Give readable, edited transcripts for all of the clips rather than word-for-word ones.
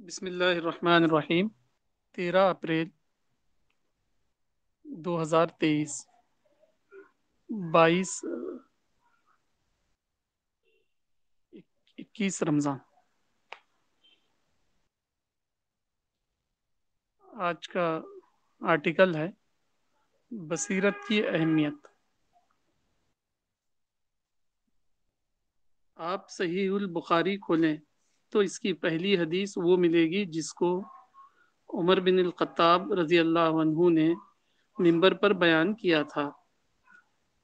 بسم اللہ الرحمن الرحیم 13 اپریل 2023 22 21 رمضان۔ آج کا آرٹیکل ہے بصیرت کی اہمیت۔ آپ صحیح البخاری کھولیں تو اس کی پہلی حدیث وہ ملے گی جس کو عمر بن الخطاب رضی اللہ عنہ نے منبر پر بیان کیا تھا۔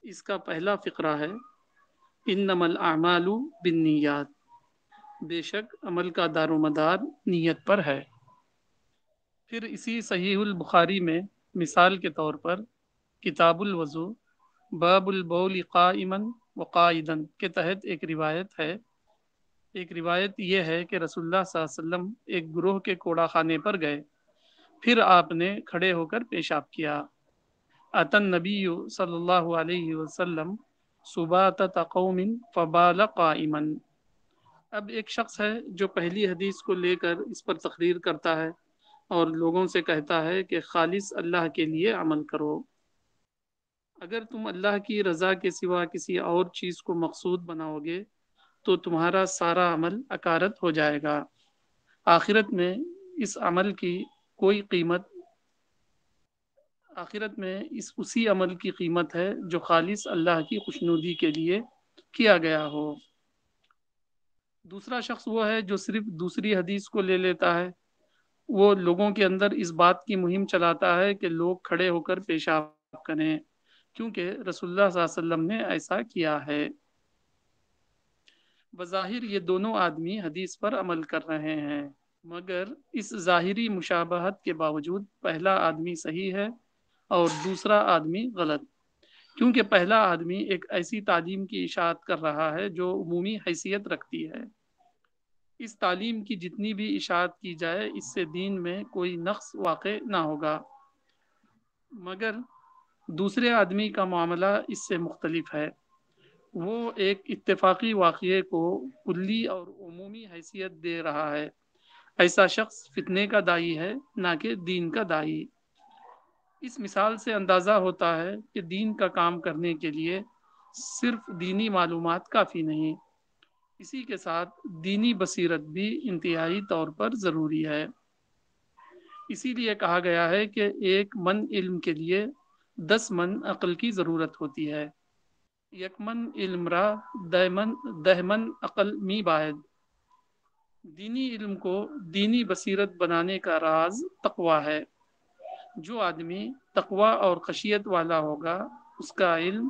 اس کا پہلا فقرہ ہے انما الاعمال بالنیات، بے شک عمل کا دار و مدار نیت پر ہے۔ پھر اسی صحیح البخاری میں مثال کے طور پر کتاب الوضو باب البول قائما وقائدا کے تحت ایک روایت یہ ہے کہ رسول اللہ صلی اللہ علیہ وسلم ایک گروہ کے کوڑا خانے پر گئے، پھر آپ نے کھڑے ہو کر پیشاب کیا۔ اتن نبی صلی اللہ علیہ وسلم سباتۃ قوم فبال قائما۔ اب ایک شخص ہے جو پہلی حدیث کو لے کر اس پر تقریر کرتا ہے اور لوگوں سے کہتا ہے کہ خالص اللہ کے لیے عمل کرو۔ اگر تم اللہ کی رضا کے سوا کسی اور چیز کو مقصود بناؤ گے تو تمہارا سارا عمل اکارت ہو جائے گا۔ آخرت میں اس عمل کی کوئی قیمت آخرت میں اسی عمل کی قیمت ہے جو خالص اللہ کی خوشنودی کے لیے کیا گیا ہو۔ دوسرا شخص وہ ہے جو صرف دوسری حدیث کو لے لیتا ہے۔ وہ لوگوں کے اندر اس بات کی مہم چلاتا ہے کہ لوگ کھڑے ہو کر پیشاب کریں کیونکہ رسول اللہ صلی اللہ علیہ وسلم نے ایسا کیا ہے۔ بظاہر یہ دونوں آدمی حدیث پر عمل کر رہے ہیں، مگر اس ظاہری مشابہت کے باوجود پہلا آدمی صحیح ہے اور دوسرا آدمی غلط، کیونکہ پہلا آدمی ایک ایسی تعلیم کی اشاعت کر رہا ہے جو عمومی حیثیت رکھتی ہے۔ اس تعلیم کی جتنی بھی اشاعت کی جائے اس سے دین میں کوئی نقص واقع نہ ہوگا، مگر دوسرے آدمی کا معاملہ اس سے مختلف ہے۔ وہ ایک اتفاقی واقعے کو کلی اور عمومی حیثیت دے رہا ہے۔ ایسا شخص فتنے کا داعی ہے نہ کہ دین کا داعی۔ اس مثال سے اندازہ ہوتا ہے کہ دین کا کام کرنے کے لیے صرف دینی معلومات کافی نہیں، اسی کے ساتھ دینی بصیرت بھی انتہائی طور پر ضروری ہے۔ اسی لیے کہا گیا ہے کہ 1 من علم کے لیے 10 من عقل کی ضرورت ہوتی ہے۔ 1 من علم را 10 من عقل می باید۔ دینی علم کو دینی بصیرت بنانے کا راز تقوی ہے۔ جو آدمی تقوی اور خشیت والا ہوگا اس کا علم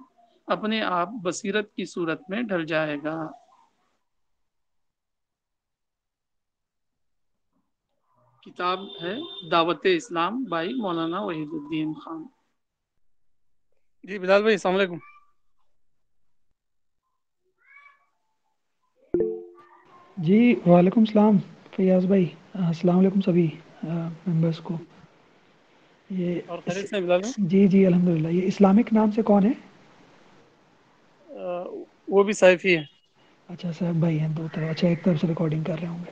اپنے آپ بصیرت کی صورت میں ڈھل جائے گا۔ کتاب ہے دعوت اسلام بائی مولانا وحید الدین خان۔ جی بلال بھائی السلام علیکم۔ جی وعلیکم السلام فیاض بھائی، السلام علیکم سبھی ممبرس کو۔ یہ اور خیریت سے ہیں بلال بھائی؟ جی جی الحمدللہ۔ یہ اسلامک نام سے کون ہے؟ وہ بھی سیفی ہے۔ اچھا صاحب بھائی ہیں دو طرف، اچھا ایک طرف سے ریکارڈنگ کر رہے ہوں گے۔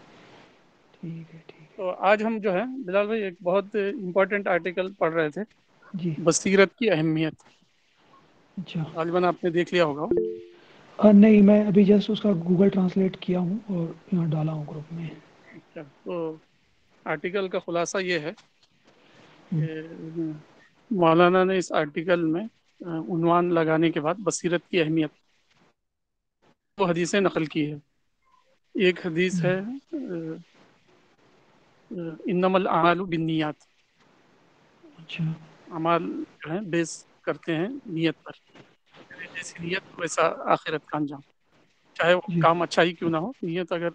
ٹھیک ہے ٹھیک تو آج ہم جو ہے بلال بھائی ایک بہت امپورٹنٹ آرٹیکل پڑھ رہے تھے، ہے جی۔ بصیرت کی اہمیت۔ اچھا غالباً آپ نے دیکھ لیا ہوگا۔ نہیں، میں ابھی جسٹ اس کا گوگل ٹرانسلیٹ کیا ہوں اور یہاں ڈالا ہوں گروپ میں۔ اچھا، تو آرٹیکل کا خلاصہ یہ ہے ہم، کہ مولانا نے اس آرٹیکل میں عنوان لگانے کے بعد بصیرت کی اہمیت دو حدیثیں نقل کی ہے۔ ایک حدیث ہم، ہے انما الاعمال بالنیات، اچھا اعمال جو ہیں بیس کرتے ہیں نیت پر، یعنی جیسی نیت ویسا آخرت کا انجام، چاہے وہ جی کام اچھا ہی کیوں نہ ہو، نیت اگر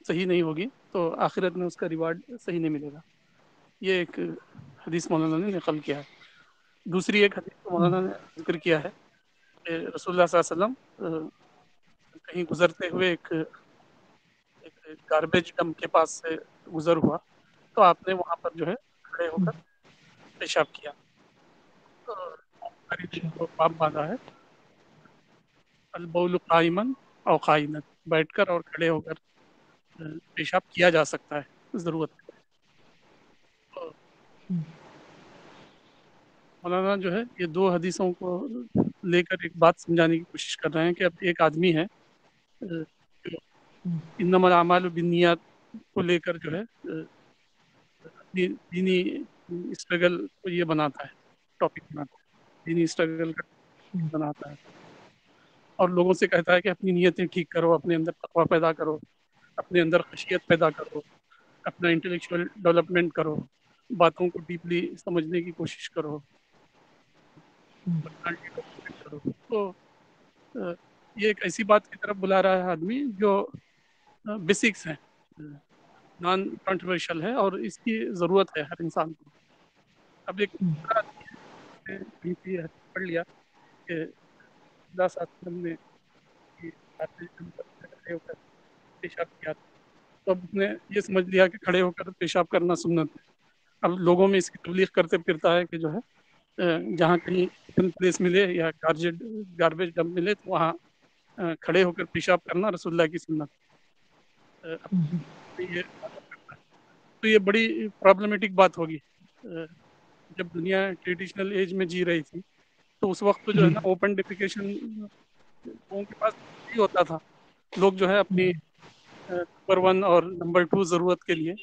صحیح نہیں ہوگی تو آخرت میں اس کا ریوارڈ صحیح نہیں ملے گا۔ یہ ایک حدیث مولانا نے نقل کیا ہے۔ دوسری ایک حدیث کو ہم، مولانا نے ذکر کیا ہے کہ رسول اللہ صلی اللہ علیہ وسلم کہیں گزرتے ہوئے ایک گاربیج ڈمپ کے پاس سے گزر ہوا تو آپ نے وہاں پر جو ہے کھڑے ہو ہم، کر پیشاب کیا۔ تو بخاری نے اچھا جو باب باندھا ہے البول قائما او قائدا، بیٹھ کر اور کھڑے ہو کر پیشاب کیا جا سکتا ہے ضرورت ہے۔ مولانا جو ہے یہ دو حدیثوں کو لے کر ایک بات سمجھانے کی کوشش کر رہے ہیں کہ اب ایک آدمی ہے جو انما الاعمال بالنیات کو لے کر جو ہے اپنی دینی اسٹرگل کو یہ بناتا ہے، ٹاپک بناتا ہے، دینی اسٹرگل کا بناتا ہے، اور لوگوں سے کہتا ہے کہ اپنی نیتیں ٹھیک کرو، اپنے اندر تقویٰ پیدا کرو، اپنے اندر خشیت پیدا کرو، اپنا انٹلیکچوئل ڈیولپمنٹ کرو، باتوں کو ڈیپلی سمجھنے کی کوشش کرو، پرسنالٹی ڈیولپمنٹ کرو. تو یہ ایک ایسی بات کی طرف بلا رہا ہے آدمی جو بیسکس ہے، نان کنٹروورشل ہے، اور اس کی ضرورت ہے ہر انسان کو. اب ایک دوسرا آدمی ہے، کہیں سے یہ پڑھ لیا کہ اللہ صلی اللہ علیہ وسلم نے کھڑے ہو کر پیشاب کیا تھا، تو اب اس نے یہ سمجھ لیا کہ کھڑے ہو کر پیشاب کرنا سنت ہے. اب لوگوں میں اس کی تبلیغ کرتے پھرتا ہے کہ جو ہے جہاں کہیں اوپن پلیس ملے یا گاربیج ڈمپ ملے تو وہاں کھڑے ہو کر پیشاب کرنا رسول اللہ کی سنت. یہ تو یہ بڑی پرابلمٹک بات ہوگی. جب دنیا ٹریڈیشنل ایج میں جی رہی تھی تو اس وقت تو جو ہے نا اوپن ڈیفیکیشن لوگوں کے پاس ہی ہوتا تھا. لوگ جو ہے اپنی نمبر 1 اور نمبر 2 ضرورت کے لیے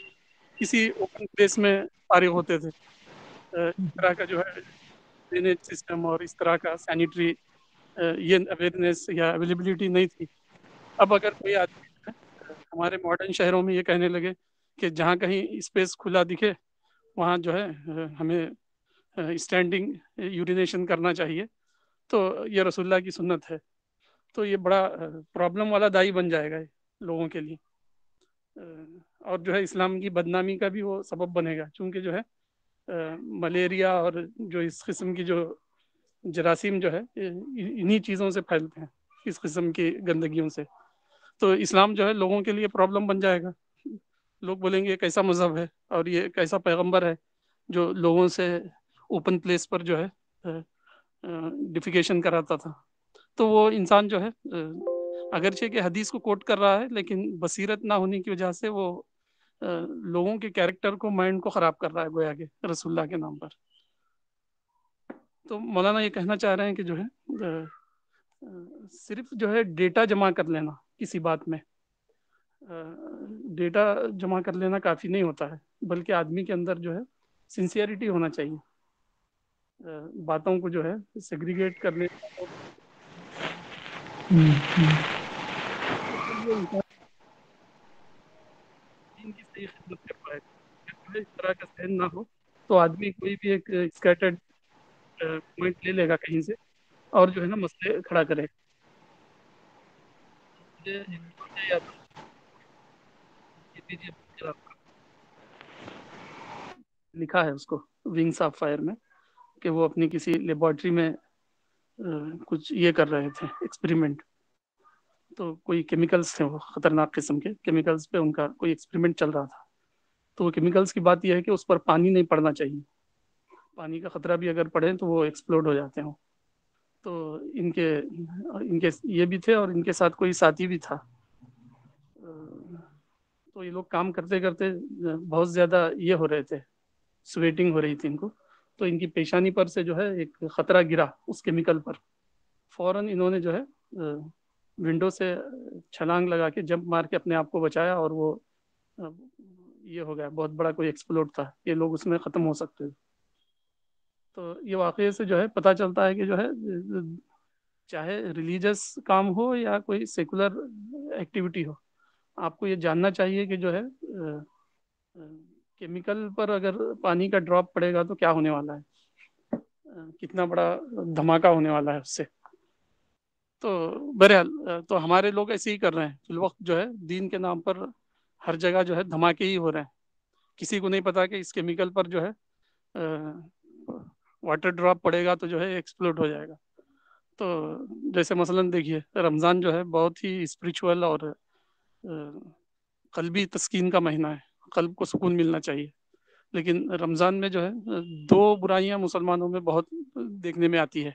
کسی اوپن پلیس میں فارغ ہوتے تھے. اس طرح کا جو ہے ڈرینیج سسٹم اور اس طرح کا سینیٹری یہ اویئرنیس یا اویلیبلٹی نہیں تھی. اب اگر کوئی آدمی ہمارے ماڈرن شہروں میں یہ کہنے لگے کہ جہاں کہیں اسپیس کھلا دکھے وہاں جو ہے ہمیں اسٹینڈنگ یورینیشن کرنا چاہیے، تو یہ رسول اللہ کی سنت ہے. تو یہ بڑا پرابلم والا دائی بن جائے گا لوگوں کے لیے، اور جو ہے اسلام کی بدنامی کا بھی وہ سبب بنے گا، چونکہ جو ہے ملیریا اور جو اس قسم کی جو جراثیم جو ہے انہی چیزوں سے پھیلتے ہیں، اس قسم کی گندگیوں سے. تو اسلام جو ہے لوگوں کے لیے پرابلم بن جائے گا. لوگ بولیں گے کیسا مذہب ہے اور یہ کیسا پیغمبر ہے جو لوگوں سے اوپن پلیس پر جو ہے ڈیفیکیشن کراتا تھا. تو وہ انسان جو ہے اگرچہ کہ حدیث کو کوٹ کر رہا ہے لیکن بصیرت نہ ہونے کی وجہ سے وہ لوگوں کے کیریکٹر کو، مائنڈ کو خراب کر رہا ہے گویا کہ رسول اللہ کے نام پر. تو مولانا یہ کہنا چاہ رہے ہیں کہ جو ہے صرف جو ہے ڈیٹا جمع کر لینا کسی بات میں، ڈیٹا جمع کر لینا کافی نہیں ہوتا ہے، بلکہ آدمی کے اندر جو ہے سنسیئرٹی ہونا چاہیے. باتوں کو جو ہے سیگریگیٹ کرنے کی صحیح خدمت کر پائے. اس طرح کا ذہن نہ ہو تو آدمی کوئی بھی ایک اسکیٹرڈ پوائنٹ لے لے گا کہیں سے اور جو ہے نا مسئلے کھڑا کرے. مجھے ایک واقعہ یاد آ لکھا ہے اس کو ونگس آف فائر میں کہ وہ اپنی کسی لیبارٹری میں کچھ یہ کر رہے تھے ایکسپریمنٹ. تو کوئی کیمیکلز تھے، وہ خطرناک قسم کے کیمیکلز پہ ان کا کوئی ایکسپریمنٹ چل رہا تھا. تو وہ کیمیکلز کی بات یہ ہے کہ اس پر پانی نہیں پڑنا چاہیے، پانی کا خطرہ بھی اگر پڑے تو وہ ایکسپلوڈ ہو جاتے ہیں. تو ان کے یہ بھی تھے اور ان کے ساتھ کوئی ساتھی بھی تھا. تو یہ لوگ کام کرتے کرتے بہت زیادہ یہ ہو رہے تھے، سویٹنگ ہو رہی تھی ان کو. تو ان کی پیشانی پر سے جو ہے ایک خطرہ گرا اس کیمیکل پر. فوراً انہوں نے جو ہے ونڈو سے چھلانگ لگا کے جمپ مار کے اپنے آپ کو بچایا، اور وہ یہ ہو گیا بہت بڑا کوئی ایکسپلوڈ تھا، یہ لوگ اس میں ختم ہو سکتے تھے. تو یہ واقعے سے جو ہے پتہ چلتا ہے کہ جو ہے چاہے ریلیجس کام ہو یا کوئی سیکولر ایکٹیویٹی ہو، آپ کو یہ جاننا چاہیے کہ جو ہے کیمیکل پر اگر پانی کا ڈراپ پڑے گا تو کیا ہونے والا ہے، کتنا بڑا دھماکہ ہونے والا ہے اس سے. تو بہرحال تو ہمارے لوگ ایسے ہی کر رہے ہیں فی الوقت، جو ہے دین کے نام پر ہر جگہ جو ہے دھماکے ہی ہو رہے ہیں. کسی کو نہیں پتا کہ اس کیمیکل پر جو ہے واٹر ڈراپ پڑے گا تو جو ہے ایکسپلوڈ ہو جائے گا. تو جیسے مثلا دیکھیے رمضان جو ہے بہت ہی اسپریچول اور قلبی تسکین کا مہینہ ہے، قلب کو سکون ملنا چاہیے. لیکن رمضان میں جو ہے 2 برائیاں مسلمانوں میں بہت دیکھنے میں آتی ہے.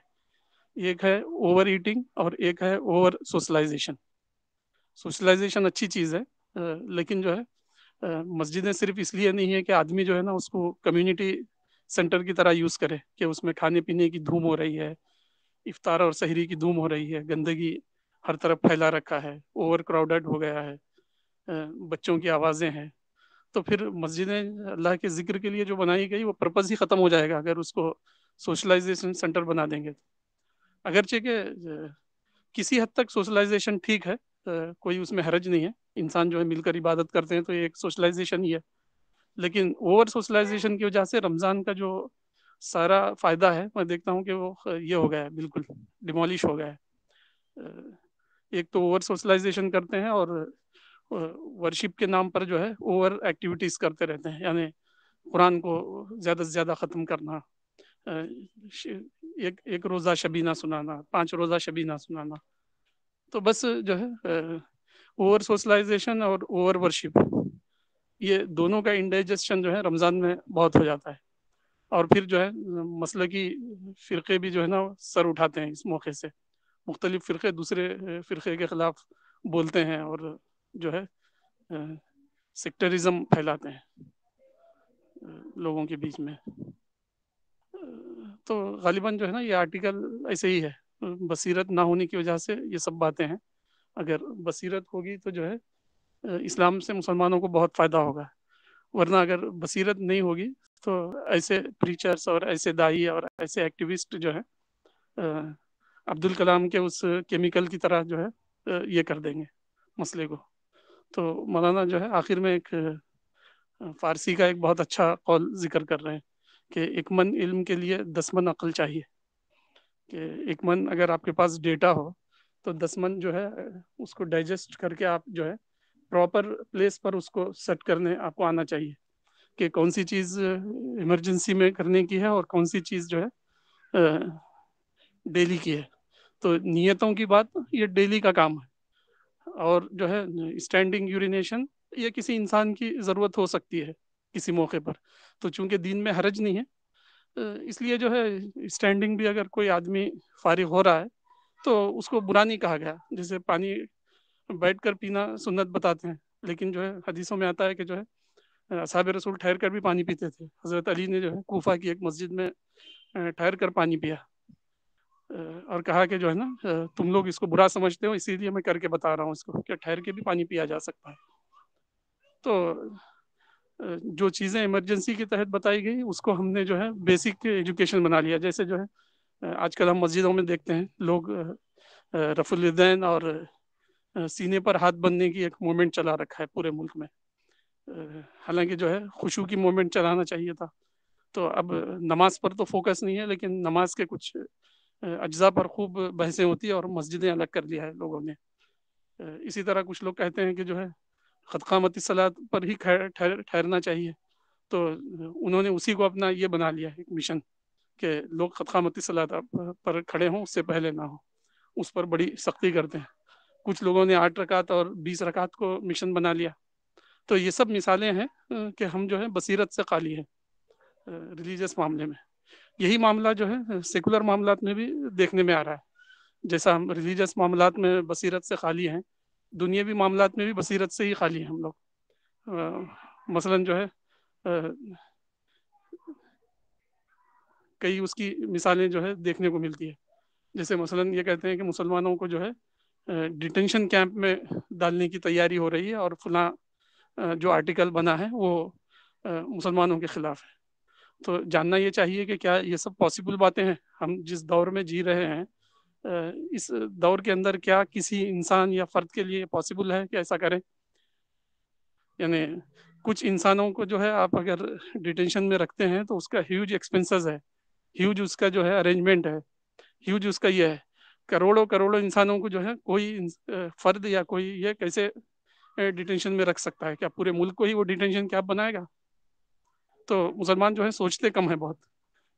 ایک ہے اوور ایٹنگ اور ایک ہے اوور سوشلائزیشن. سوشلائزیشن اچھی چیز ہے، لیکن جو ہے مسجدیں صرف اس لیے نہیں ہے کہ آدمی جو ہے نا اس کو کمیونٹی سینٹر کی طرح یوز کرے کہ اس میں کھانے پینے کی دھوم ہو رہی ہے، افطار اور سحری کی دھوم ہو رہی ہے، گندگی ہر طرف پھیلا رکھا ہے، اوور کراؤڈڈ ہو گیا ہے، بچوں کی آوازیں ہیں، تو پھر مسجدیں اللہ کے ذکر کے لیے جو بنائی گئی وہ پرپز ہی ختم ہو جائے گا اگر اس کو سوشلائزیشن سینٹر بنا دیں گے. اگرچہ کہ کسی حد تک سوشلائزیشن ٹھیک ہے، کوئی اس میں حرج نہیں ہے، انسان جو ہے مل کر عبادت کرتے ہیں تو یہ ایک سوشلائزیشن ہی ہے، لیکن اوور سوشلائزیشن کی وجہ سے رمضان کا جو سارا فائدہ ہے میں دیکھتا ہوں کہ وہ یہ ہو گیا ہے، بالکل ڈیمولش ہو گیا ہے. ایک تو اوور سوشلائزیشن کرتے ہیں اور ورشپ کے نام پر جو ہے اوور ایکٹیویٹیز کرتے رہتے ہیں، یعنی قرآن کو زیادہ سے زیادہ ختم کرنا، ایک روزہ شبینہ سنانا، 5 روزہ شبینہ سنانا. تو بس جو ہے اوور سوشلائزیشن اور اوور ورشپ، یہ دونوں کا انڈائجسشن جو ہے رمضان میں بہت ہو جاتا ہے، اور پھر جو ہے مسلکی فرقے بھی جو ہے نا سر اٹھاتے ہیں اس موقع سے، مختلف فرقے دوسرے فرقے کے خلاف بولتے ہیں اور جو ہے سیکٹرزم پھیلاتے ہیں لوگوں کے بیچ میں. تو غالباً جو ہے نا یہ آرٹیکل ایسے ہی ہے، بصیرت نہ ہونے کی وجہ سے یہ سب باتیں ہیں. اگر بصیرت ہوگی تو جو ہے اسلام سے مسلمانوں کو بہت فائدہ ہوگا، ورنہ اگر بصیرت نہیں ہوگی تو ایسے پریچرز اور ایسے دائی اور ایسے ایکٹیوسٹ جو ہے عبد الکلام کے اس کیمیکل کی طرح جو ہے یہ کر دیں گے مسئلے کو. تو مولانا جو ہے آخر میں ایک فارسی کا ایک بہت اچھا قول ذکر کر رہے ہیں کہ 1 من علم کے لیے 10 من عقل چاہیے، کہ 1 من اگر آپ کے پاس ڈیٹا ہو تو 10 من جو ہے اس کو ڈائجسٹ کر کے آپ جو ہے پراپر پلیس پر اس کو سیٹ کرنے آپ کو آنا چاہیے کہ کون سی چیز ایمرجنسی میں کرنے کی ہے اور کون سی چیز جو ہے ڈیلی کی ہے. تو نیتوں کی بات یہ ڈیلی کا کام ہے، اور جو ہے اسٹینڈنگ یورینیشن یہ کسی انسان کی ضرورت ہو سکتی ہے کسی موقع پر، تو چونکہ دین میں حرج نہیں ہے اس لیے جو ہے اسٹینڈنگ بھی اگر کوئی آدمی فارغ ہو رہا ہے تو اس کو برا نہیں کہا گیا. جیسے پانی بیٹھ کر پینا سنت بتاتے ہیں، لیکن جو ہے حدیثوں میں آتا ہے کہ جو ہے اصحاب رسول ٹھہر کر بھی پانی پیتے تھے. حضرت علی نے جو ہے کوفہ کی ایک مسجد میں ٹھہر کر پانی پیا اور کہا کہ جو ہے نا تم لوگ اس کو برا سمجھتے ہو، اسی لیے میں کر کے بتا رہا ہوں اس کو کہ ٹھہر کے بھی پانی پیا جا سکتا ہے. تو جو چیزیں ایمرجنسی کے تحت بتائی گئی اس کو ہم نے جو ہے بیسک ایجوکیشن بنا لیا. جیسے جو ہے آج کل ہم مسجدوں میں دیکھتے ہیں لوگ رفع الیدین اور سینے پر ہاتھ بندھنے کی ایک موومنٹ چلا رکھا ہے پورے ملک میں، حالانکہ جو ہے خشوع کی موومنٹ چلانا چاہیے تھا. تو اب نماز پر تو فوکس نہیں ہے، لیکن نماز کے کچھ اجزاء پر خوب بحثیں ہوتی ہیں اور مسجدیں الگ کر لیا ہے لوگوں نے. اسی طرح کچھ لوگ کہتے ہیں کہ جو ہے قد قامت الصلاۃ پر ہی ٹھہرنا چاہیے، تو انہوں نے اسی کو اپنا یہ بنا لیا ایک مشن کہ لوگ قد قامت الصلاۃ پر کھڑے ہوں، اس سے پہلے نہ ہو، اس پر بڑی سختی کرتے ہیں. کچھ لوگوں نے 8 رکعت اور 20 رکعت کو مشن بنا لیا. تو یہ سب مثالیں ہیں کہ ہم جو ہے بصیرت سے خالی ہیں ریلیجس معاملے میں. یہی معاملہ جو ہے سیکولر معاملات میں بھی دیکھنے میں آ رہا ہے. جیسا ہم ریلیجس معاملات میں بصیرت سے خالی ہیں، دنیاوی معاملات میں بھی بصیرت سے ہی خالی ہیں ہم لوگ. مثلا جو ہے کئی اس کی مثالیں جو ہے دیکھنے کو ملتی ہے. جیسے مثلا یہ کہتے ہیں کہ مسلمانوں کو جو ہے ڈیٹینشن کیمپ میں ڈالنے کی تیاری ہو رہی ہے، اور فلاں جو آرٹیکل بنا ہے وہ مسلمانوں کے خلاف ہے. تو جاننا یہ چاہیے کہ کیا یہ سب پاسبل باتیں ہیں؟ ہم جس دور میں جی رہے ہیں اس دور کے اندر کیا کسی انسان یا فرد کے لیے پاسبل ہے کہ ایسا کریں؟ یعنی کچھ انسانوں کو جو ہے آپ اگر ڈیٹینشن میں رکھتے ہیں تو اس کا ہیوج ایکسپنسز ہے، ہیوج اس کا جو ہے ارینجمنٹ ہے، ہیوج اس کا یہ ہے. کروڑوں کروڑوں انسانوں کو جو ہے کوئی فرد یا کوئی یہ کیسے ڈیٹینشن میں رکھ سکتا ہے؟ کیا پورے ملک کو ہی وہ ڈیٹینشن کیمپ بنائے گا؟ تو مسلمان جو ہے سوچتے کم ہیں بہت،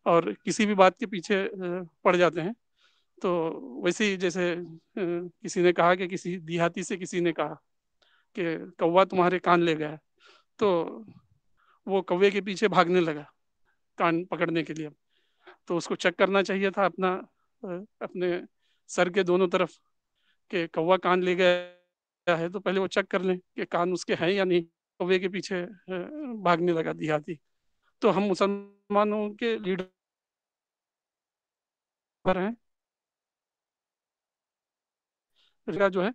اور کسی بھی بات کے پیچھے پڑ جاتے ہیں. تو ویسے ہی جیسے کسی نے کہا کہ کسی دیہاتی سے کسی نے کہا کہ کوا تمہارے کان لے گیا، تو وہ کوے کے پیچھے بھاگنے لگا کان پکڑنے کے لیے. تو اس کو چیک کرنا چاہیے تھا اپنے سر کے دونوں طرف کہ کوا کان لے گیا ہے، تو پہلے وہ چیک کر لیں کہ کان اس کے ہیں یا نہیں. کوے کے پیچھے بھاگنے لگا دیہاتی. تو ہم مسلمان مسلمانوں کے لیڈر ہیں جو ہے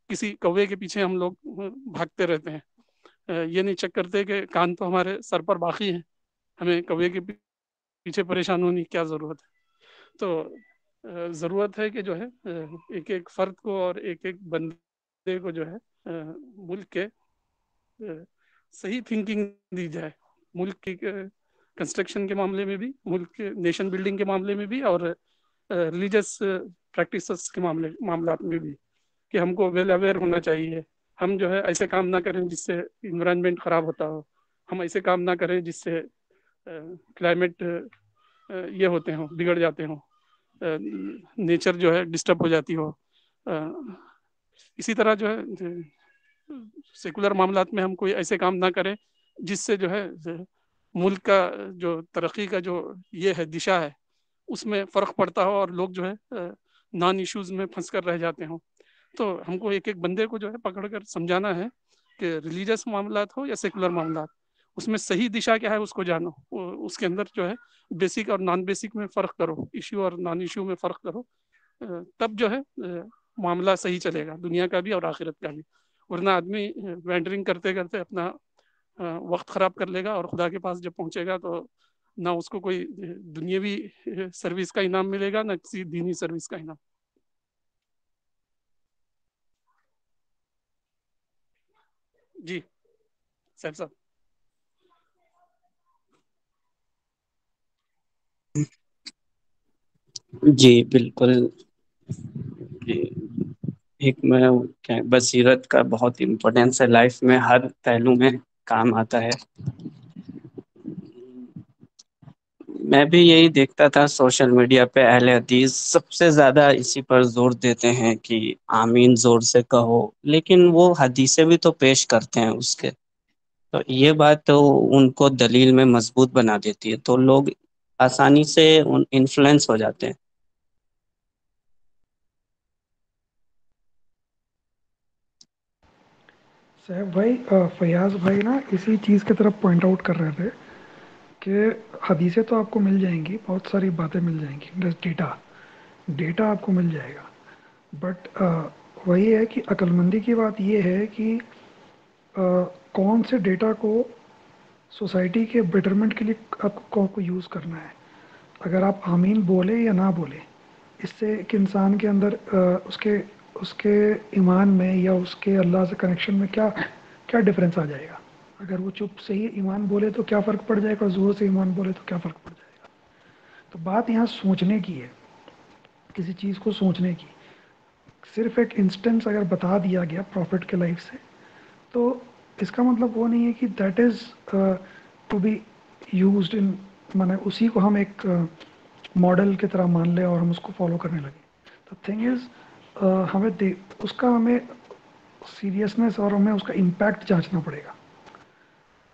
کسی کوے کے پیچھے ہم لوگ بھاگتے رہتے ہیں، یہ نہیں چیک کرتے کہ کان تو ہمارے سر پر باقی ہیں، ہمیں کوے کے پیچھے پریشان ہونے کی کیا ضرورت ہے. تو ضرورت ہے کہ جو ہے ایک ایک فرد کو اور ایک ایک بندے کو جو ہے ملک کے صحیح تھنکنگ دی جائے، ملک کی کنسٹرکشن کے معاملے میں بھی، ملک کے نیشن بلڈنگ کے معاملے میں بھی، اور ریلیجس پریکٹسز کے معاملات میں بھی، کہ ہم کو ویل اویئر ہونا چاہیے. ہم جو ہے ایسے کام نہ کریں جس سے انوائرمنٹ خراب ہوتا ہو، ہم ایسے کام نہ کریں جس سے کلائمیٹ یہ ہوتے ہوں، بگڑ جاتے ہوں، نیچر جو ہے ڈسٹرب ہو جاتی ہو. اسی طرح جو ہے سیکولر معاملات میں ہم کوئی ایسے کام نہ کریں جس سے جو ہے ملک کا جو ترقی کا جو یہ ہے دشا ہے اس میں فرق پڑتا ہو، اور لوگ جو ہے نان ایشوز میں پھنس کر رہ جاتے ہوں. تو ہم کو ایک ایک بندے کو جو ہے پکڑ کر سمجھانا ہے کہ ریلیجس معاملات ہو یا سیکولر معاملات، اس میں صحیح دشا کیا ہے اس کو جانو، اس کے اندر جو ہے بیسک اور نان بیسک میں فرق کرو، ایشو اور نان ایشو میں فرق کرو، تب جو ہے معاملہ صحیح چلے گا، دنیا کا بھی اور آخرت کا بھی. ورنہ آدمی وینڈرنگ کرتے کرتے اپنا وقت خراب کر لے گا، اور خدا کے پاس جب پہنچے گا تو نہ اس کو کوئی دنیاوی سروس کا انعام ملے گا، نہ کسی دینی سروس کا انعام. جی صاحب صاحب. جی بالکل. ایک میں بصیرت کا بہت امپورٹینس ہے لائف میں، ہر پہلو میں کام آتا ہے. میں بھی یہی دیکھتا تھا سوشل میڈیا پہ اہل حدیث سب سے زیادہ اسی پر زور دیتے ہیں کہ آمین زور سے کہو، لیکن وہ حدیثیں بھی تو پیش کرتے ہیں اس کے. تو یہ بات تو ان کو دلیل میں مضبوط بنا دیتی ہے، تو لوگ آسانی سے انفلوئنس ہو جاتے ہیں. صاحب بھائی، فیاض بھائی نا اسی چیز کی طرف پوائنٹ آؤٹ کر رہے تھے کہ حدیثیں تو آپ کو مل جائیں گی، بہت ساری باتیں مل جائیں گی، بس ڈیٹا آپ کو مل جائے گا. بٹ وہی ہے کہ عقلمندی کی بات یہ ہے کہ کون سے ڈیٹا کو سوسائٹی کے بیٹرمنٹ کے لیے آپ کو یوز کرنا ہے. اگر آپ آمین بولے یا نہ بولے، اس سے ایک انسان کے اندر اس کے ایمان میں یا اس کے اللہ سے کنیکشن میں کیا کیا ڈفرینس آ جائے گا. اگر وہ چپ سے ہی ایمان بولے تو کیا فرق پڑ جائے گا، اور زور سے ایمان بولے تو کیا فرق پڑ جائے گا. تو بات یہاں سوچنے کی ہے، کسی چیز کو سوچنے کی. صرف ایک انسٹنس اگر بتا دیا گیا پروفٹ کے لائف سے، تو اس کا مطلب وہ نہیں ہے کہ that is to be used in, مانے اسی کو ہم ایک ماڈل کی طرح مان لیں اور ہم اس کو فالو کرنے لگیں. تو تھنگ از اس کا ہمیں سیریسنس اور ہمیں اس کا امپیکٹ جانچنا پڑے گا.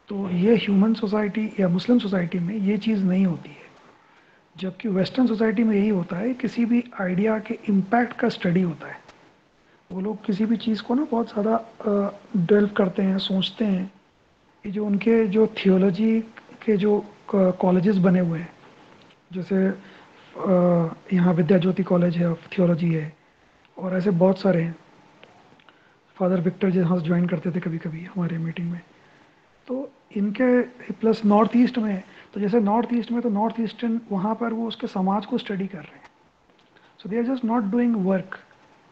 تو یہ ہیومن سوسائٹی یا مسلم سوسائٹی میں یہ چیز نہیں ہوتی ہے، جبکہ ویسٹرن سوسائٹی میں یہی ہوتا ہے، کسی بھی آئیڈیا کے امپیکٹ کا اسٹڈی ہوتا ہے. وہ لوگ کسی بھی چیز کو نا بہت زیادہ ڈیولپ کرتے ہیں، سوچتے ہیں. یہ جو ان کے جو تھیولوجی کے جو کالجز بنے ہوئے ہیں، جیسے یہاں ودیا جیوتی کالج ہے آف تھیولوجی ہے، اور ایسے بہت سارے ہیں. فادر وکٹر جہاں جوائن کرتے تھے کبھی کبھی ہمارے میٹنگ میں. تو ان کے پلس نارتھ ایسٹ میں، تو جیسے نارتھ ایسٹ میں تو نارتھ ایسٹرن وہاں پر وہ اس کے سماج کو اسٹڈی کر رہے ہیں. So they are just not doing work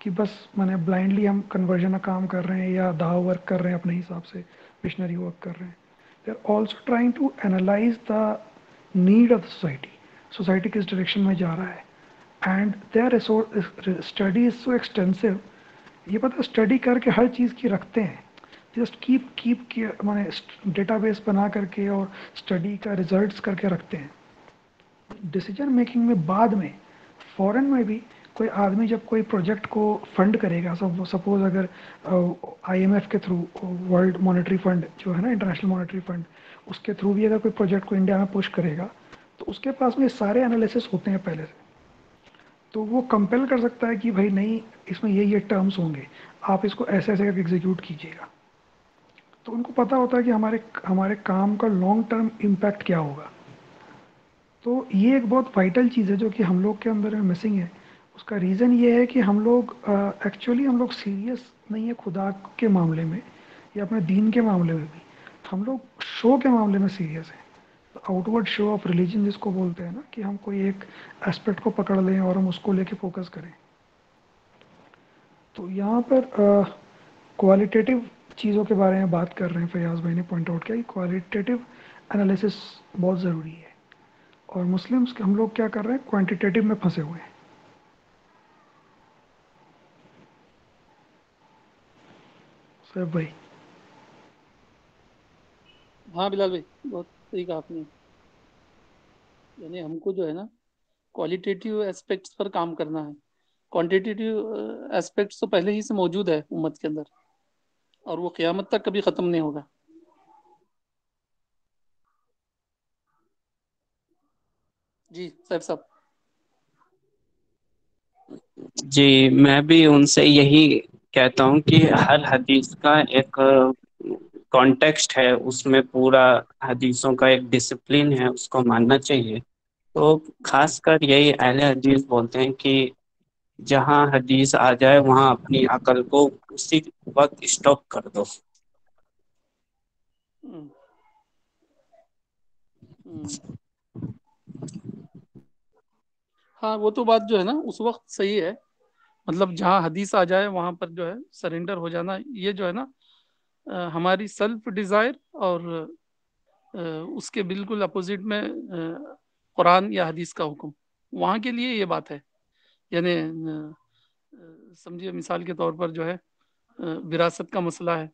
کہ بس بلائنڈلی ہم کنورژن کا کام کر رہے ہیں یا دعا ورک کر رہے ہیں اپنے حساب سے، مشنری ورک کر رہے ہیں. They are also trying to analyse the need of the society کس ڈائریکشن میں جا رہا ہے. And their study is so extensive. یہ پتہ اسٹڈی کر کے ہر چیز کی رکھتے ہیں، جسٹ کیپ ڈیٹا بیس بنا کر کے اور اسٹڈی کا ریزلٹس کر کے رکھتے ہیں. ڈیسیجن میکنگ میں بعد میں فورن میں بھی کوئی آدمی جب کوئی پروجیکٹ کو فنڈ کرے گا، سپوز اگر آئی ایم ایف کے تھرو، ورلڈ مانیٹری فنڈ جو ہے نا، انٹرنیشنل مانیٹری فنڈ، اس کے تھرو بھی اگر کوئی پروجیکٹ کو انڈیا میں پش کرے گا، تو اس کے پاس میں سارے انالیسس ہوتے ہیں پہلے سے. تو وہ کمپیل کر سکتا ہے کہ بھائی نہیں، اس میں یہ ٹرمز ہوں گے، آپ اس کو ایسے ایسے کر کے ایگزیکیوٹ کیجیے گا. تو ان کو پتہ ہوتا ہے کہ ہمارے کام کا لانگ ٹرم امپیکٹ کیا ہوگا. تو یہ ایک بہت وائٹل چیز ہے جو کہ ہم لوگ کے اندر مسنگ ہے. اس کا ریزن یہ ہے کہ ہم لوگ ایکچولی ہم لوگ سیریس نہیں ہے خدا کے معاملے میں یا اپنے دین کے معاملے میں بھی. ہم لوگ شو کے معاملے میں سیریس ہیں. Out word show of religion جس کو بولتے ہیں نا, کہ ہم کوئی ایک اسپیکٹ کو پکڑ لیں اور ہم اس کو لے کے فوکس کریں. تو یہاں پر کوالٹیٹیو چیزوں کے بارے میں بات کر رہے ہیں. فیاض بھائی نے پوائنٹ آؤٹ کیا کہ کوالٹیٹیو انالیسس بہت ضروری ہے, اور مسلمس ہم لوگ کیا کر رہے ہیں, کوانٹیٹیو میں پھنسے ہوئے ہیں. صاحب بھائی. ہاں بلال بھائی, بہت صحیح کہا آپ نے. یعنی ہم کو جو ہے نا کوالٹیٹیو اسپیکٹس پر کام کرنا ہے. کوانٹیٹیو اسپیکٹس تو پہلے ہی سے موجود ہے امت کے اندر, اور وہ قیامت تک کبھی ختم نہیں ہوگا. جی صاحب صاحب. جی میں بھی ان سے یہی کہتا ہوں کہ ہر حدیث کا ایک کانٹیکسٹ ہے, اس میں پورا حدیثوں کا ایک ڈسپلن ہے, اس کو ماننا چاہیے. تو خاص کر یہی اہل حدیث بولتے ہیں کہ جہاں حدیث آ جائے وہاں اپنی عقل کو اسی وقت اسٹاپ کر دو. ہم، ہم۔ ہاں وہ تو بات جو ہے نا اس وقت صحیح ہے. مطلب جہاں حدیث آ جائے وہاں پر جو ہے سرنڈر ہو جانا, یہ جو ہے نا ہماری سیلف ڈیزائر اور اس کے بالکل اپوزٹ میں قرآن یا حدیث کا حکم, وہاں کے لیے یہ بات ہے. یعنی سمجھیے مثال کے طور پر جو ہے وراثت کا مسئلہ ہے,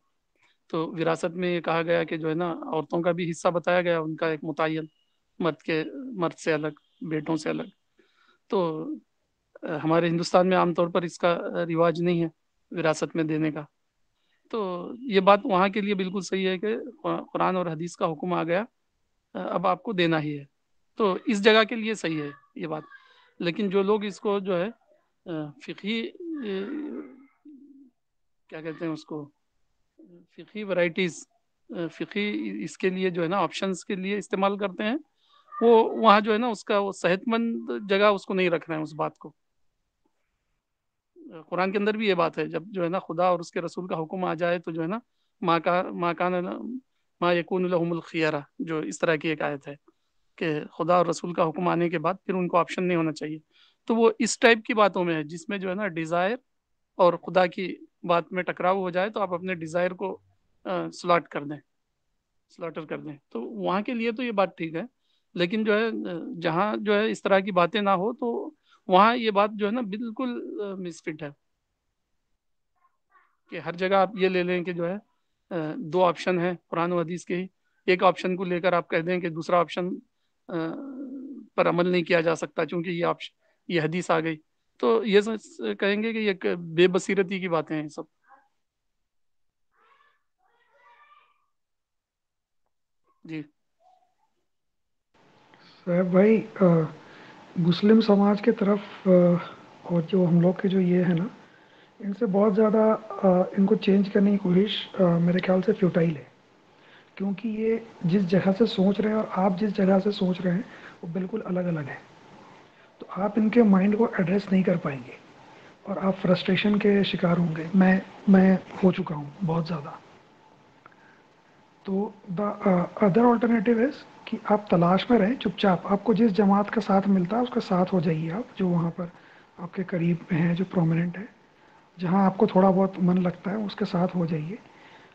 تو وراثت میں یہ کہا گیا کہ جو ہے نا عورتوں کا بھی حصہ بتایا گیا, ان کا ایک متعین, مرد سے الگ, بیٹوں سے الگ. تو ہمارے ہندوستان میں عام طور پر اس کا رواج نہیں ہے وراثت میں دینے کا. تو یہ بات وہاں کے لیے بالکل صحیح ہے کہ قرآن اور حدیث کا حکم آ گیا, اب آپ کو دینا ہی ہے. تو اس جگہ کے لیے صحیح ہے یہ بات. لیکن جو لوگ اس کو جو ہے فقہی کیا کہتے ہیں اس کو, فقہی ورائٹیز, فقہی اس کے لیے جو ہے نا آپشنس کے لیے استعمال کرتے ہیں, وہ وہاں جو ہے نا اس کا وہ صحت مند جگہ اس کو نہیں رکھنا ہے اس بات کو. قرآن کے اندر بھی یہ بات ہے, جب جو ہے نا خدا اور اس کے رسول کا حکم آ جائے تو جو ہے نا ماں کان ما یکون لهم الخیارہ, جو اس طرح کی ایک آیت ہے کہ خدا اور رسول کا حکم آنے کے بعد پھر ان کو آپشن نہیں ہونا چاہیے. تو وہ اس ٹائپ کی باتوں میں ہے جس میں جو ہے نا ڈیزائر اور خدا کی بات میں ٹکراؤ ہو جائے تو آپ اپنے ڈیزائر کو سلاٹر کر دیں, تو وہاں کے لیے تو یہ بات ٹھیک ہے. لیکن جو ہے جہاں جو ہے اس طرح کی باتیں نہ ہو تو وہاں یہ بات جو ہے نا بالکل مسفٹ ہے. کہ ہر جگہ آپ یہ لے لیں کہ جو ہے دو آپشن ہیں قرآن و حدیث کے ہی, ایک آپشن کو لے کر آپ کہہ دیں کہ دوسرا آپشن پر عمل نہیں کیا جا سکتا چونکہ یہ حدیث آ گئی, تو یہ کہیں گے کہ یہ بے بصیرتی کی باتیں ہیں سب. جی صاحب بھائی, مسلم سماج کے طرف اور جو ہم لوگ کے جو یہ ہے نا, ان سے بہت زیادہ ان کو چینج کرنے کی کوشش میرے خیال سے فیوٹائل ہے. کیونکہ یہ جس جگہ سے سوچ رہے ہیں اور آپ جس جگہ سے سوچ رہے ہیں وہ بالکل الگ الگ ہے. تو آپ ان کے مائنڈ کو ایڈریس نہیں کر پائیں گے اور آپ فرسٹریشن کے شکار ہوں گے. میں ہو چکا ہوں بہت زیادہ. تو دا ادر آلٹرنیٹیو از کہ آپ تلاش میں رہیں چپ چاپ, آپ کو جس جماعت کا ساتھ ملتا ہے اس کے ساتھ ہو جائیے آپ, جو وہاں پر آپ کے قریب میں ہیں, جو پرومیننٹ ہے, جہاں آپ کو تھوڑا بہت من لگتا ہے اس کے ساتھ ہو جائیے.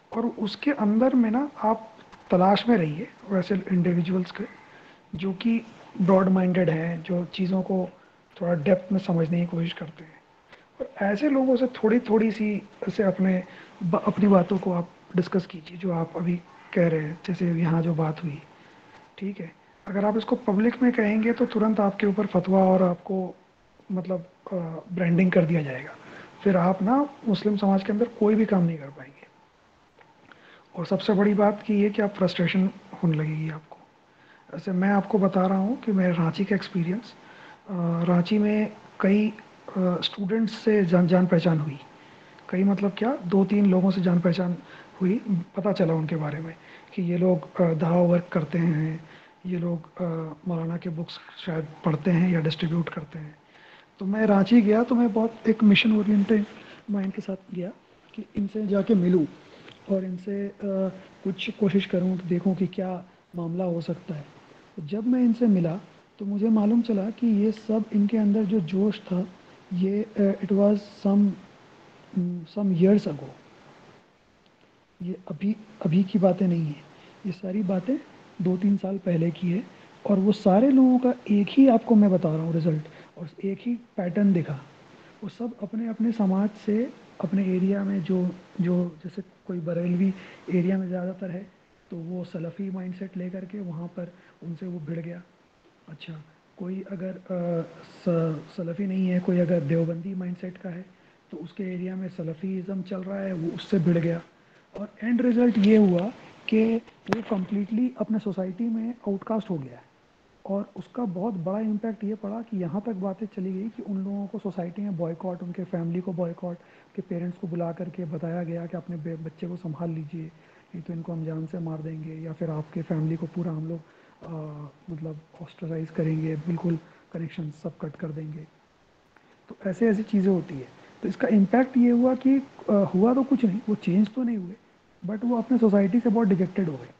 اور اس کے اندر میں نا آپ تلاش میں رہیے ویسے انڈیویجولس کے جو کہ براڈ مائنڈیڈ ہیں, جو چیزوں کو تھوڑا ڈیپتھ میں سمجھنے کی کوشش کرتے ہیں. اور ایسے لوگوں سے تھوڑی سی ایسے اپنی باتوں کو آپ ڈسکس کیجیے جو آپ ابھی کہہ رہے ہیں, جیسے یہاں جو بات ہوئی, ٹھیک ہے. اگر آپ اس کو پبلک میں کہیں گے تو ترنت آپ کے اوپر فتویٰ اور آپ کو مطلب برانڈنگ کر دیا جائے گا. پھر آپ نا مسلم سماج کے اندر کوئی بھی کام نہیں کر پائیں گے. اور سب سے بڑی بات کی یہ کہ آپ فرسٹریشن ہونے لگے گی آپ کو. ایسے میں آپ کو بتا رہا ہوں کہ میرے رانچی کا ایکسپیرینس, رانچی میں کئی اسٹوڈنٹس سے جان پہچان ہوئی. کئی مطلب کیا, 2-3 لوگوں سے جان پہچان ہوئی, پتہ چلا ان کے بارے میں کہ یہ لوگ دعوی ورک کرتے ہیں, یہ لوگ مولانا کے بکس شاید پڑھتے ہیں یا ڈسٹریبیوٹ کرتے ہیں. تو میں رانچی گیا تو میں بہت ایک مشن اورینٹڈ مائنڈ کے ساتھ گیا کہ ان سے جا کے ملوں اور ان سے کچھ کوشش کروں تو دیکھوں کہ کیا معاملہ ہو سکتا ہے. جب میں ان سے ملا تو مجھے معلوم چلا کہ یہ سب ان کے اندر جو جوش تھا یہ it was some years ago. یہ ابھی کی باتیں نہیں ہیں، یہ ساری باتیں 2-3 سال پہلے کی ہے. اور وہ سارے لوگوں کا ایک ہی آپ کو میں بتا رہا ہوں رزلٹ اور ایک ہی پیٹرن دکھا. وہ سب اپنے اپنے سماج سے اپنے ایریا میں جو جیسے کوئی بریلوی ایریا میں زیادہ تر ہے تو وہ سلفی مائنڈ سیٹ لے کر کے وہاں پر ان سے وہ بھڑ گیا. اچھا کوئی اگر سلفی نہیں ہے، کوئی اگر دیوبندی مائنڈ سیٹ کا ہے تو اس کے ایریا میں سلفیزم چل رہا ہے، وہ اس سے بھڑ گیا. اور اینڈ رزلٹ یہ ہوا کہ وہ کمپلیٹلی اپنے سوسائٹی میں آؤٹ کاسٹ ہو گیا ہے. اور اس کا بہت بڑا امپیکٹ یہ پڑا کہ یہاں تک باتیں چلی گئی کہ ان لوگوں کو سوسائٹی میں بوائے ان کے فیملی کو بوائے کے پیرنٹس کو بلا کر کے بتایا گیا کہ اپنے بچے کو سنبھال لیجئے، نہیں تو ان کو ہم جان سے مار دیں گے، یا پھر آپ کے فیملی کو پورا ہم لوگ مطلب آسٹرائز کریں گے، بالکل کنیکشن سب کٹ کر دیں گے. تو ایسی چیزیں ہوتی ہے. تو اس کا امپیکٹ یہ ہوا کہ ہوا تو کچھ نہیں، وہ چینج تو نہیں ہوئے بٹ وہ اپنے سوسائٹی سے بہت ڈیجیکٹڈ ہو گئے.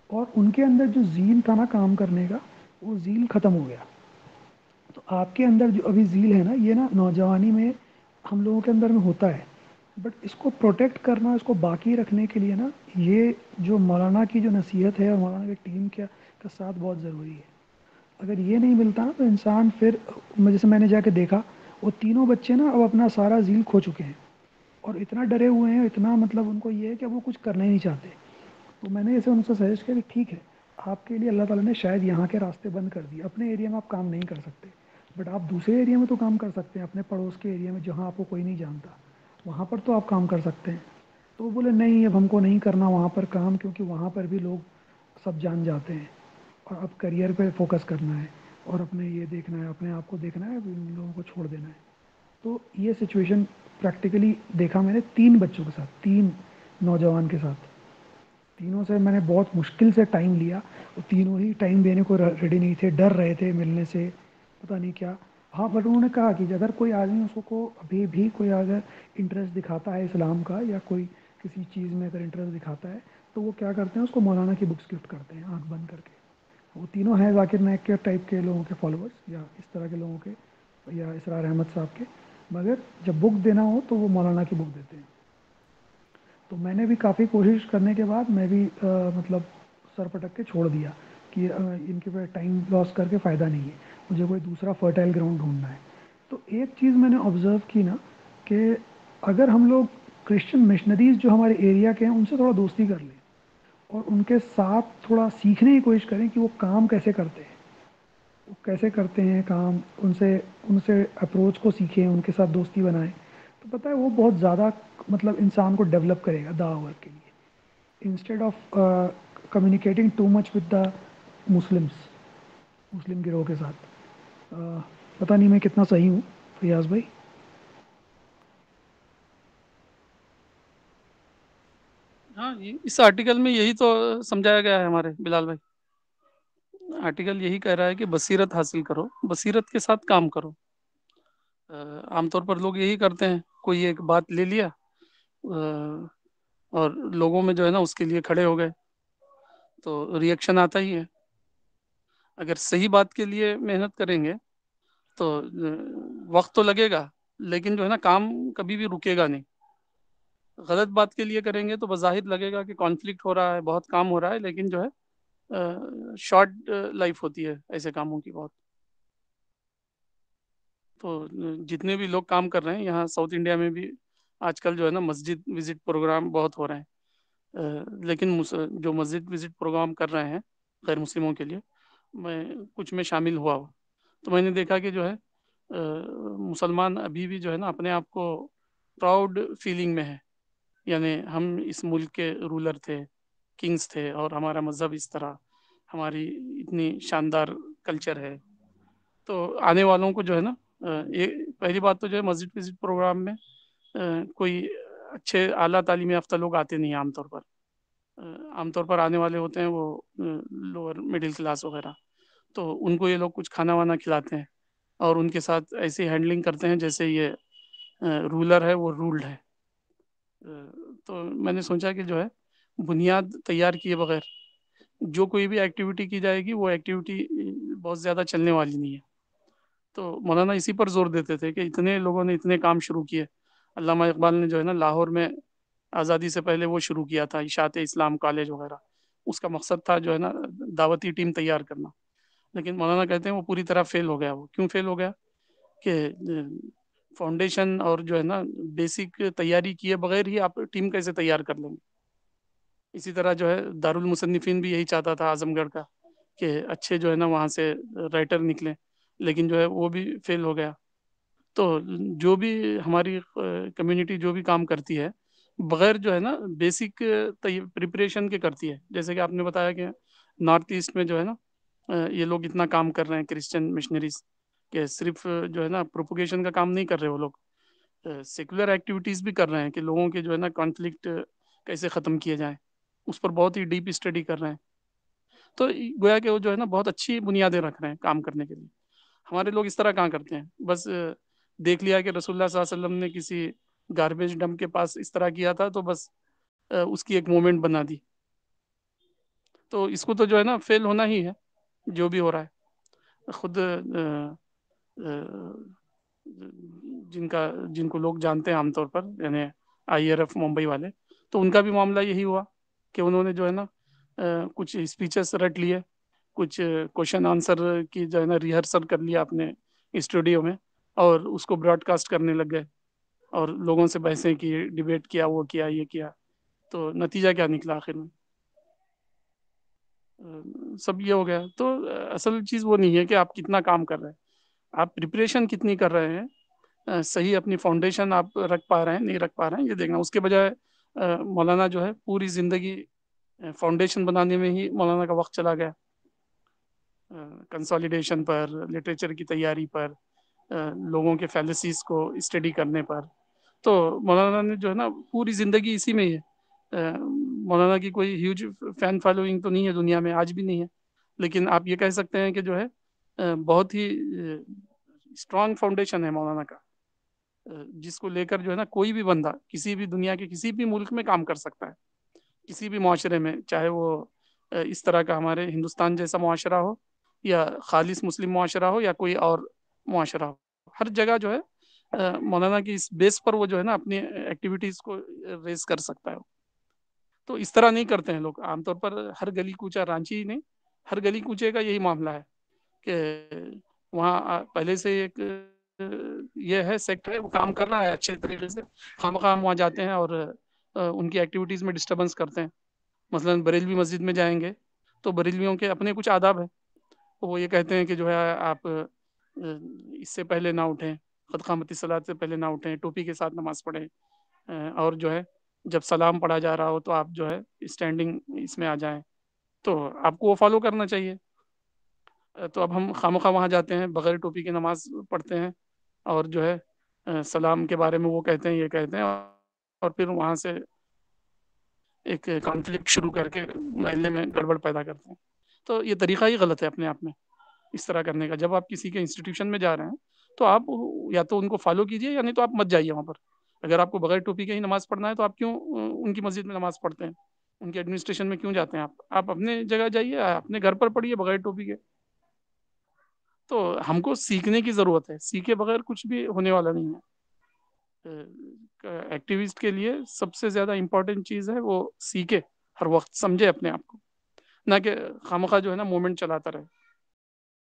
اور ان کے اندر جو زیل تھا نا کام کرنے کا، وہ زیل ختم ہو گیا. تو آپ کے اندر جو ابھی زیل ہے نا، یہ نا نوجوانی میں ہم لوگوں کے اندر میں ہوتا ہے، بٹ اس کو پروٹیکٹ کرنا، اس کو باقی رکھنے کے لیے نا یہ جو مولانا کی جو نصیحت ہے اور مولانا کی ٹیم کا ساتھ بہت ضروری ہے. اگر یہ نہیں ملتا نا تو انسان پھر جیسے میں نے جا کے دیکھا وہ تینوں بچے نا اب اپنا سارا زیل کھو چکے ہیں اور اتنا ڈرے ہوئے ہیں، اتنا مطلب ان کو یہ ہے کہ وہ کچھ کرنا ہی نہیں چاہتے. تو میں نے اسے ان سے سجیسٹ کیا کہ ٹھیک ہے، آپ کے لیے اللہ تعالیٰ نے شاید یہاں کے راستے بند کر دیے، اپنے ایریا میں آپ کام نہیں کر سکتے بٹ آپ دوسرے ایریا میں تو کام کر سکتے ہیں، اپنے پڑوس کے ایریا میں جہاں آپ کو کوئی نہیں جانتا وہاں پر تو آپ کام کر سکتے ہیں. تو وہ بولے نہیں، اب ہم کو نہیں کرنا وہاں پر کام، کیونکہ وہاں پر بھی لوگ سب جان جاتے ہیں اور اب کریئر پہ فوکس کرنا ہے اور اپنے یہ دیکھنا ہے، اپنے آپ کو دیکھنا ہے، ان لوگوں کو چھوڑ دینا ہے. تو یہ سچویشن پریکٹیکلی دیکھا میں نے 3 بچوں کے ساتھ، 3 نوجوان کے ساتھ. تینوں سے میں نے بہت مشکل سے ٹائم لیا، وہ تینوں ہی ٹائم دینے کو ریڈی نہیں تھے، ڈر رہے تھے ملنے سے، پتہ نہیں کیا. ہاں بٹ انہوں نے کہا کہ اگر کوئی آدمی اس کو ابھی بھی کوئی اگر انٹرسٹ دکھاتا ہے اسلام کا یا کوئی کسی چیز میں اگر انٹرسٹ دکھاتا ہے تو وہ کیا کرتے ہیں، اس کو مولانا کی بکس گفٹ کرتے ہیں آنکھ بند کر کے. وہ تینوں ہیں ذاکر نائک کے ٹائپ کے لوگوں کے فالوورس یا اس طرح کے لوگوں کے، یا اسرار احمد صاحب کے، مگر جب بک دینا ہو تو وہ مولانا کی بک دیتے ہیں. تو میں نے بھی کافی کوشش کرنے کے بعد میں بھی مطلب سر پٹک کے چھوڑ دیا کہ ان کے پہ ٹائم لاس کر کے فائدہ نہیں ہے، مجھے کوئی دوسرا فرٹائل گراؤنڈ ڈھونڈنا ہے. تو ایک چیز میں نے آبزرو کی نا کہ اگر ہم لوگ کرسچن مشنریز جو ہمارے ایریا کے ہیں ان سے تھوڑا دوستی کر لیں اور ان کے ساتھ تھوڑا سیکھنے کی کوشش کریں کہ وہ کام کیسے کرتے ہیں، وہ کیسے کرتے ہیں کام، ان سے اپروچ کو سیکھیں، ان کے ساتھ دوستی بنائیں، تو پتہ ہے وہ بہت زیادہ مطلب انسان کو ڈیولپ کرے گا دعوت کے لیے. Instead of communicating too much with the مسلم گروہ کے ساتھ. پتہ نہیں میں کتنا صحیح ہوں فیاض بھائی. ہاں اس آرٹیکل میں یہی تو سمجھایا گیا ہے ہمارے بلال بھائی. آرٹیکل یہی کہہ رہا ہے کہ بصیرت حاصل کرو، بصیرت کے ساتھ کام کرو. عام طور پر لوگ یہی کرتے ہیں، کوئی ایک بات لے لیا اور لوگوں میں جو ہے نا اس کے لیے کھڑے ہو گئے تو ریئیکشن آتا ہی ہے. اگر صحیح بات کے لیے محنت کریں گے تو وقت تو لگے گا لیکن جو ہے نا کام کبھی بھی رکے گا نہیں. غلط بات کے لیے کریں گے تو بظاہر لگے گا کہ کانفلکٹ ہو رہا ہے، بہت کام ہو رہا ہے، لیکن جو ہے شارٹ لائف ہوتی ہے ایسے کاموں کی بہت. تو جتنے بھی لوگ کام کر رہے ہیں یہاں ساؤتھ انڈیا میں بھی آج کل جو ہے نا مسجد وزٹ پروگرام بہت ہو رہے ہیں. لیکن جو مسجد وزٹ پروگرام کر رہے ہیں غیر مسلموں کے لیے، میں کچھ میں شامل ہوا ہوں تو میں نے دیکھا کہ جو ہے مسلمان ابھی بھی جو ہے نا اپنے آپ کو پراؤڈ فیلنگ میں ہے. یعنی ہم اس ملک کے رولر تھے، کنگز تھے، اور ہمارا مذہب اس طرح، ہماری اتنی شاندار کلچر ہے. تو آنے والوں کو جو ہے نا پہلی بات تو جو ہے مسجد وزٹ پروگرام میں کوئی اچھے اعلیٰ تعلیم یافتہ لوگ آتے نہیں عام طور پر. عام طور پر آنے والے ہوتے ہیں وہ لوور مڈل کلاس وغیرہ، تو ان کو یہ لوگ کچھ کھانا وانا کھلاتے ہیں اور ان کے ساتھ ایسی ہینڈلنگ کرتے ہیں جیسے یہ رولر ہے وہ رولڈ ہے۔ تو میں نے سوچا کہ جو ہے بنیاد تیار کیے بغیر جو کوئی بھی ایکٹیویٹی کی جائے گی وہ ایکٹیویٹی بہت زیادہ چلنے والی نہیں ہے۔ تو مولانا اسی پر زور دیتے تھے کہ اتنے لوگوں نے اتنے کام شروع کیے۔ علامہ اقبال نے جو ہے نا لاہور میں آزادی سے پہلے وہ شروع کیا تھا اشاعت اسلام کالج وغیرہ، اس کا مقصد تھا جو ہے نا دعوتی ٹیم تیار کرنا، لیکن مولانا کہتے ہیں وہ پوری طرح فیل ہو گیا۔ وہ کیوں فیل ہو گیا کہ فاؤنڈیشن اور جو ہے نا بیسک تیاری کیے بغیر ہی آپ ٹیم کیسے تیار کر لیں گے۔ اسی طرح جو ہے دارالمصنفین بھی یہی چاہتا تھا اعظم گڑھ کا کہ اچھے جو ہے نا وہاں سے رائٹر نکلیں، لیکن جو ہے وہ بھی فیل ہو گیا۔ تو جو بھی ہماری کمیونٹی جو بھی کام کرتی ہے بغیر جو ہے نا بیسک پریپریشن کے کرتی ہے، جیسے کہ آپ نے بتایا کہ نارتھ ایسٹ میں جو ہے نا یہ لوگ اتنا کام کر رہے ہیں کرسچن مشنریز، کہ صرف جو ہے نا پروپوگیشن کا کام نہیں کر رہے وہ لوگ، سیکولر ایکٹیویٹیز بھی کر رہے ہیں کہ لوگوں کے جو ہے نا کانفلکٹ کیسے ختم کیے جائیں، اس پر بہت ہی ڈیپ اسٹڈی کر رہے ہیں۔ تو گویا کہ وہ جو ہے نا بہت اچھی بنیادیں رکھ رہے ہیں کام کرنے کے لیے۔ ہمارے لوگ اس طرح کہاں کرتے ہیں، بس دیکھ لیا کہ رسول اللہ صلی اللہ علیہ وسلم نے کسی گاربیج ڈمپ کے پاس اس طرح کیا تھا تو بس اس کی ایک مومنٹ بنا دی۔ تو اس کو تو جو ہے نا فیل ہونا ہی ہے جو بھی ہو رہا ہے۔ خود جن کو لوگ جانتے ہیں عام طور پر، یعنی آئی آر ایف ممبئی والے، تو ان کا بھی معاملہ یہی ہوا کہ انہوں نے جو ہے نا کچھ اسپیچز رٹ لیے، کچھ کوشچن آنسر کی جو ہے نا ریہرسل کر لیا اپنے اسٹوڈیو میں، اور اس کو براڈ کاسٹ کرنے لگ گئے اور لوگوں سے بحثیں کی، ڈیبیٹ کیا، وہ کیا، یہ کیا، تو نتیجہ کیا نکلا آخر میں؟ سب یہ ہو گیا۔ تو اصل چیز وہ نہیں ہے کہ آپ کتنا کام کر رہے ہیں، آپ پریپریشن کتنی کر رہے ہیں، صحیح اپنی فاؤنڈیشن آپ رکھ پا رہے ہیں نہیں رکھ پا رہے ہیں یہ دیکھنا۔ اس کے بجائے مولانا جو ہے پوری زندگی فاؤنڈیشن بنانے میں ہی مولانا کا وقت چلا گیا، کنسالیڈیشن پر، لٹریچر کی تیاری پر، لوگوں کے فیلسیز کو اسٹڈی کرنے پر۔ تو مولانا نے جو ہے نا پوری زندگی اسی میں ہی ہے۔ مولانا کی کوئی ہیوج فین فالوئنگ تو نہیں ہے دنیا میں، آج بھی نہیں ہے، لیکن آپ یہ کہہ سکتے ہیں کہ جو ہے بہت ہی اسٹرانگ فاؤنڈیشن ہے مولانا کا، جس کو لے کر جو ہے نا کوئی بھی بندہ کسی بھی دنیا کے کسی بھی ملک میں کام کر سکتا ہے، کسی بھی معاشرے میں، چاہے وہ اس طرح کا ہمارے ہندوستان جیسا معاشرہ ہو یا خالص مسلم معاشرہ ہو یا کوئی اور معاشرہ ہو، ہر جگہ جو ہے مولانا کی اس بیس پر وہ جو ہے نا اپنی ایکٹیویٹیز کو ریز کر سکتا ہے۔ تو اس طرح نہیں کرتے ہیں لوگ عام طور پر، ہر گلی کوچہ رانچی ہی نہیں، ہر گلی کوچے کا یہی معاملہ ہے کہ وہاں پہلے سے ایک یہ ہے سیکٹر ہے، وہ کام کر رہا ہے اچھے طریقے سے، خام خام وہاں جاتے ہیں اور ان کی ایکٹیویٹیز میں ڈسٹربنس کرتے ہیں۔ مثلا بریلوی مسجد میں جائیں گے تو بریلویوں کے اپنے کچھ آداب ہیں، وہ یہ کہتے ہیں کہ جو ہے آپ اس سے پہلے نہ اٹھیں، خود قامتی صلاۃ سے پہلے نہ اٹھیں، ٹوپی کے ساتھ نماز پڑھیں، اور جو ہے جب سلام پڑھا جا رہا ہو تو آپ جو ہے اسٹینڈنگ اس میں آ جائیں، تو آپ کو وہ فالو کرنا چاہیے۔ تو اب ہم خواہ وہاں جاتے ہیں بغیر ٹوپی کے نماز پڑھتے ہیں اور جو ہے سلام کے بارے میں وہ کہتے ہیں یہ کہتے ہیں، اور پھر وہاں سے ایک کانفلکٹ شروع کر کے محلے میں گڑبڑ پیدا کرتے ہیں۔ تو یہ طریقہ ہی غلط ہے اپنے آپ میں اس طرح کرنے کا۔ جب آپ کسی کے انسٹیٹیوشن میں جا رہے ہیں تو آپ یا تو ان کو فالو کیجئے یا نہیں تو آپ مت جائیے وہاں پر۔ اگر آپ کو بغیر ٹوپی کے ہی نماز پڑھنا ہے تو آپ کیوں ان کی مسجد میں نماز پڑھتے ہیں، ان کے ایڈمنسٹریشن میں کیوں جاتے ہیں؟ آپ اپنے جگہ جائیے، اپنے گھر پر پڑھیے بغیر ٹوپی کے۔ تو ہم کو سیکھنے کی ضرورت ہے، سیکھے بغیر کچھ بھی ہونے والا نہیں ہے۔ ایکٹیوسٹ کے لیے سب سے زیادہ امپورٹنٹ چیز ہے وہ سیکھے، ہر وقت سمجھے اپنے آپ کو، نہ کہ خامخواہ جو ہے نا مومنٹ چلاتا رہے۔